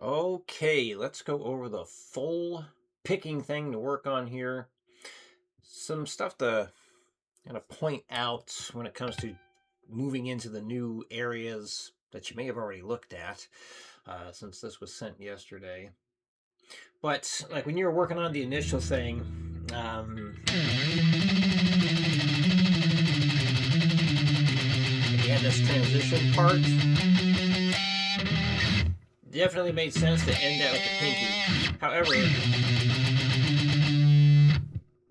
Okay, let's go over the full picking thing to work on here. Some stuff to kind of point out when it comes to moving into the new areas that you may have already looked at since this was sent yesterday. But like when you were working on the initial thing, you had this transition part. Definitely made sense to end that with the pinky. However,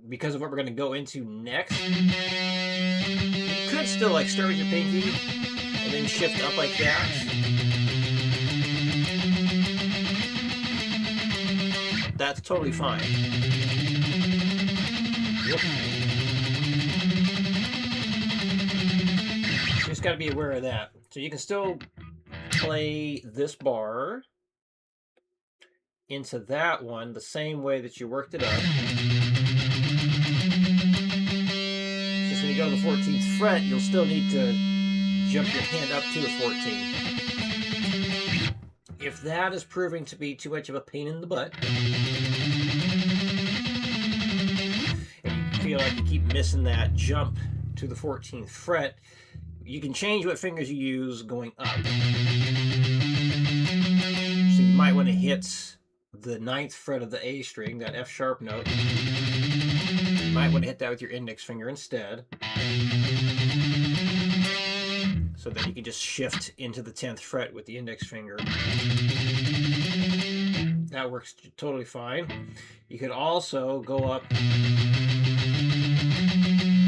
because of what we're going to go into next, you could still like start with your pinky and then shift up like that. That's totally fine. Just got to be aware of that. So you can still play this bar into that one the same way that you worked it up. Just when you go to the 14th fret, you'll still need to jump your hand up to the 14th. If that is proving to be too much of a pain in the butt, and you feel like you keep missing that jump to the 14th fret, you can change what fingers you use going up. So you might want to hit the 9th fret of the A string, that F sharp note. You might want to hit that with your index finger instead. So that you can just shift into the 10th fret with the index finger. That works totally fine. You could also go up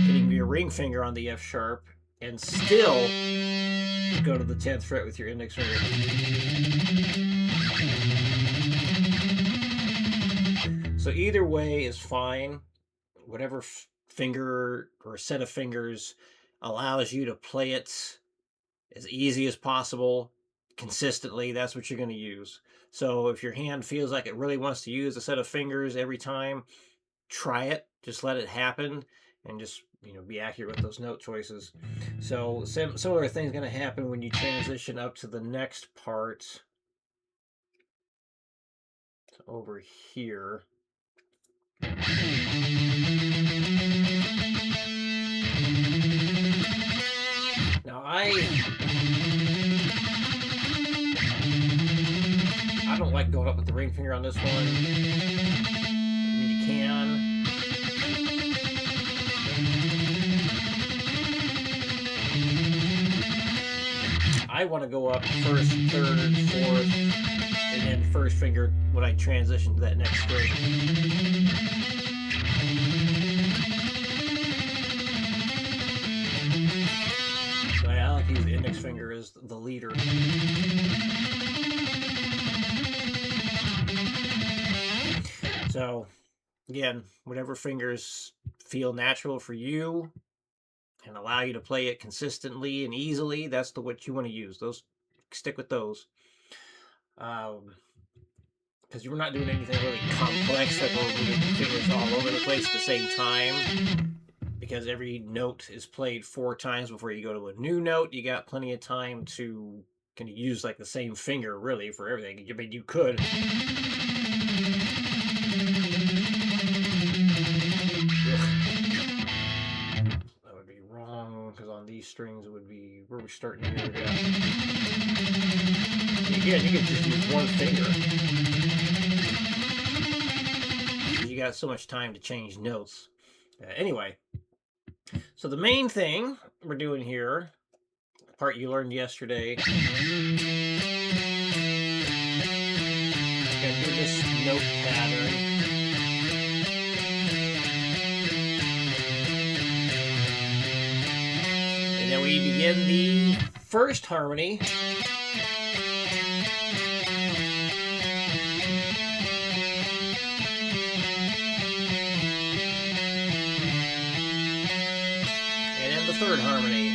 hitting your ring finger on the F sharp and still go to the 10th fret with your index finger. So either way is fine. Whatever finger or set of fingers allows you to play it as easy as possible, consistently, that's what you're going to use. So if your hand feels like it really wants to use a set of fingers every time, try it. Just let it happen and just be accurate with those note choices. So similar things going to happen when you transition up to the next part. So over here. Now I don't like going up with the ring finger on this one. I mean, you can. I want to go up first, third, fourth, and then first finger when I transition to that next string. So I like to use the index finger as the leader. So again, whatever fingers feel natural for you and allow you to play it consistently and easily, that's what you want to use. Those, stick with those. Because you're not doing anything really complex that will move fingers all over the place at the same time. Because every note is played 4 times before you go to a new note. You got plenty of time to kind of use like the same finger really for everything. I mean, you could. That would be wrong because on these strings it would be where we're starting here. Yeah. Again, you can just use one finger. You got so much time to change notes. Anyway, so the main thing we're doing here, the part you learned yesterday, gotta do this note pattern. And then we begin the first harmony. Third harmony.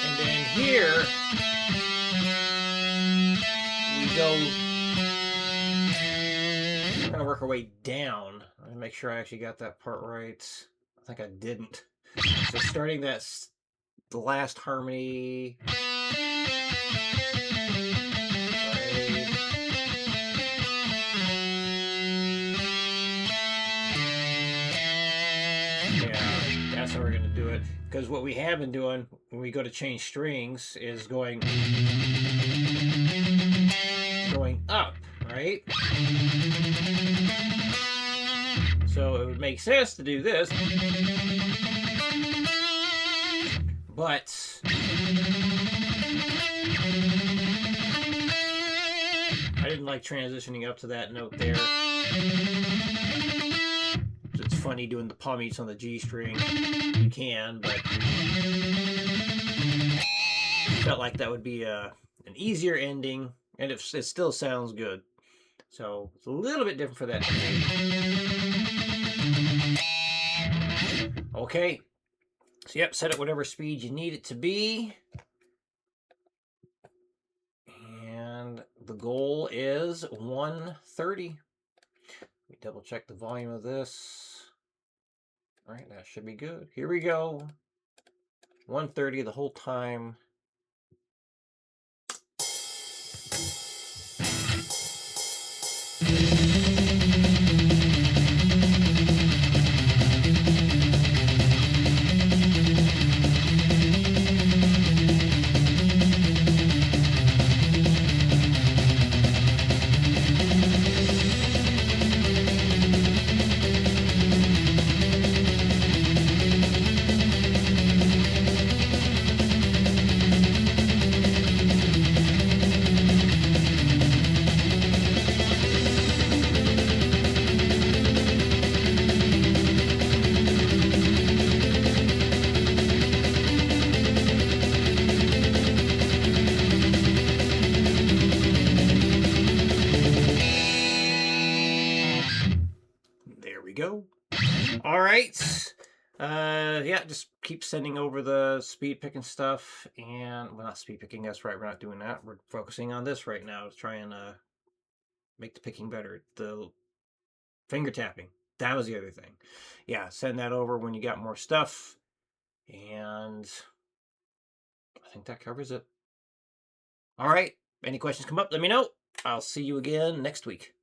And then here we go, we're going to work our way down. I'm going to make sure I actually got that part right. I think I didn't. So starting that the last harmony. Yeah, that's how we're going to do it. Because what we have been doing when we go to change strings is going up, right? So it would make sense to do this. But I didn't like transitioning up to that note there. It's funny doing the palm-beats on the G string. You can, but felt like that would be an easier ending, and it still sounds good. So it's a little bit different for that. Okay. So yep, set it whatever speed you need it to be. And the goal is 130. Let me double check the volume of this. All right, that should be good. Here we go. 130 the whole time. There we go. All right. Yeah, just keep sending over the speed picking stuff, and well, not speed picking. That's right. We're not doing that. We're focusing on this right now to try and make the picking better. The finger tapping. That was the other thing. Yeah, send that over when you got more stuff, and I think that covers it. All right. Any questions come up? Let me know. I'll see you again next week.